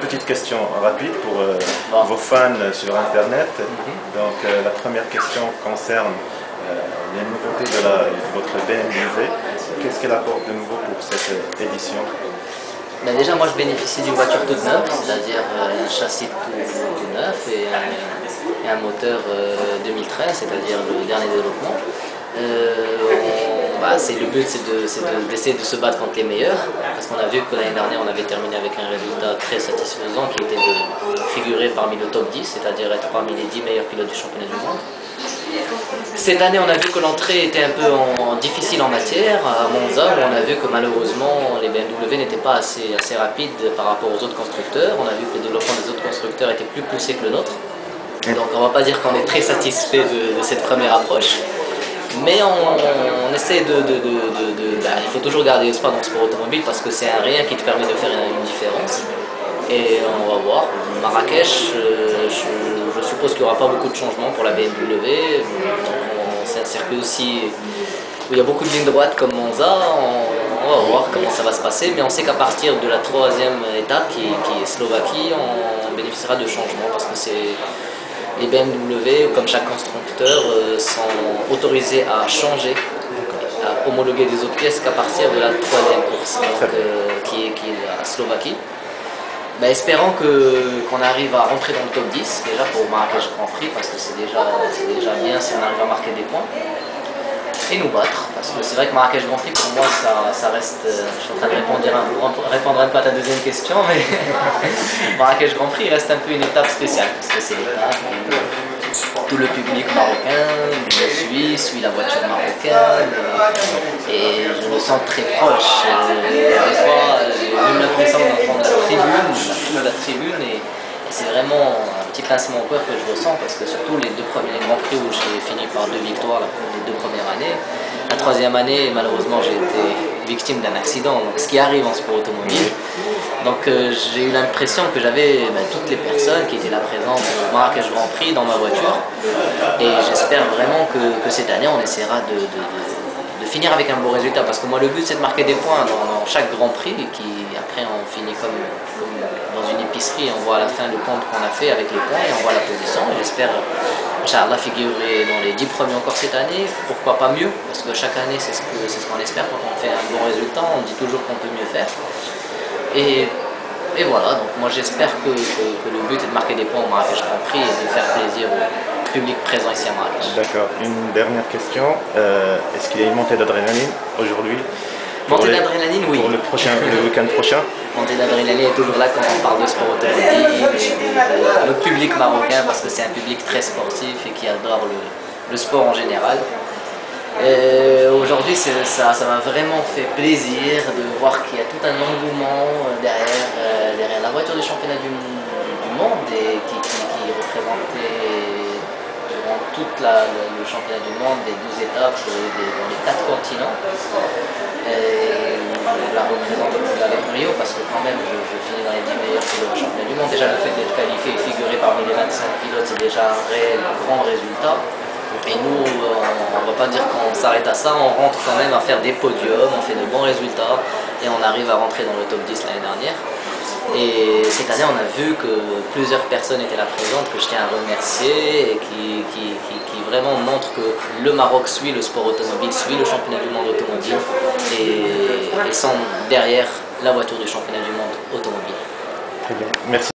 petites questions rapides pour vos fans sur Internet. Donc la première question concerne les nouveautés de votre BMW. Qu'est-ce qu'elle apporte de nouveau pour cette édition? Ben déjà, moi je bénéficie d'une voiture toute neuve, c'est-à-dire un châssis tout neuf et un moteur 2013, c'est-à-dire le dernier développement. Le but c'est d'essayer de se battre contre les meilleurs, parce qu'on a vu que l'année dernière on avait terminé avec un résultat très satisfaisant qui était de figurer parmi le top 10, c'est-à-dire être parmi les 10 meilleurs pilotes du championnat du monde. Cette année, on a vu que l'entrée était un peu difficile en matière. À Monza, où on a vu que malheureusement les BMW n'étaient pas assez rapides par rapport aux autres constructeurs. On a vu que le développement des autres constructeurs était plus poussé que le nôtre. Donc on ne va pas dire qu'on est très satisfait de cette première approche. Mais on essaie il faut toujours garder espoir dans le sport automobile parce que c'est un rien qui te permet de faire une différence. Et on va voir. Marrakech, je suppose qu'il n'y aura pas beaucoup de changements pour la BMW. C'est un circuit aussi où il y a beaucoup de lignes droites comme Monza. On va voir comment ça va se passer. Mais on sait qu'à partir de la troisième étape, qui est Slovaquie, on bénéficiera de changements parce que les BMW, comme chaque constructeur, sont autorisés à changer, à homologuer des autres pièces qu'à partir de la troisième course, qui est la Slovaquie. Espérons qu'on arrive à rentrer dans le top 10, déjà pour Marrakech Grand Prix, parce que c'est déjà bien si on arrive à marquer des points. Et nous battre, parce que c'est vrai que Marrakech Grand Prix, pour moi, ça reste... je suis en train de répondre un peu à ta deuxième question, mais Marrakech Grand Prix reste un peu une étape spéciale, parce que c'est l'étape où tout le public marocain me suit la voiture marocaine, et je me sens très proche. Des fois, j'ai même l'impression d'entendre la tribune, et c'est vraiment un petit pincement au cœur que je ressens, parce que surtout les deux premiers Grands Prix où j'ai fini par 2 victoires les 2 premières années, la troisième année, malheureusement, j'ai été victime d'un accident, donc ce qui arrive en sport automobile. Donc j'ai eu l'impression que j'avais toutes les personnes qui étaient là présentes au Marrakech Grand Prix dans ma voiture, et j'espère vraiment que cette année on essaiera de finir avec un bon résultat, parce que moi le but c'est de marquer des points dans chaque Grand Prix, qui après on finit comme dans une épicerie, on voit à la fin le compte qu'on a fait avec les points et on voit la position. J'espère Inch'Allah figurer dans les 10 premiers encore cette année, pourquoi pas mieux, parce que chaque année c'est ce qu'on espère quand on fait un bon résultat, on dit toujours qu'on peut mieux faire. Et voilà, donc moi j'espère que le but est de marquer des points au Marrakech Grand Prix et de faire plaisir au public présent ici à Marrakech. D'accord, une dernière question, est-ce qu'il y a une montée d'adrénaline aujourd'hui? Montée d'adrénaline, oui. Pour le week-end prochain? Montée d'adrénaline est toujours là quand on parle de sport automobile, le public marocain, parce que c'est un public très sportif et qui adore le sport en général. Aujourd'hui, ça m'a vraiment fait plaisir de voir qu'il y a tout un engouement derrière la voiture du championnat du monde, et qui représentait durant tout le championnat du monde, les 12 étapes dans les 4 continents. Et la représente avec brio, parce que quand même je finis dans les 10 meilleurs pilotes du championnat du monde. Déjà le fait d'être qualifié et figuré parmi les 25 pilotes, c'est déjà un réel grand résultat. Et nous, on ne va pas dire qu'on s'arrête à ça, on rentre quand même à faire des podiums, on fait de bons résultats et on arrive à rentrer dans le top 10 l'année dernière. Et cette année, on a vu que plusieurs personnes étaient là présentes, que je tiens à remercier, et qui vraiment montrent que le Maroc suit le sport automobile, suit le championnat du monde automobile, et sont derrière la voiture du championnat du monde automobile. Très bien, merci.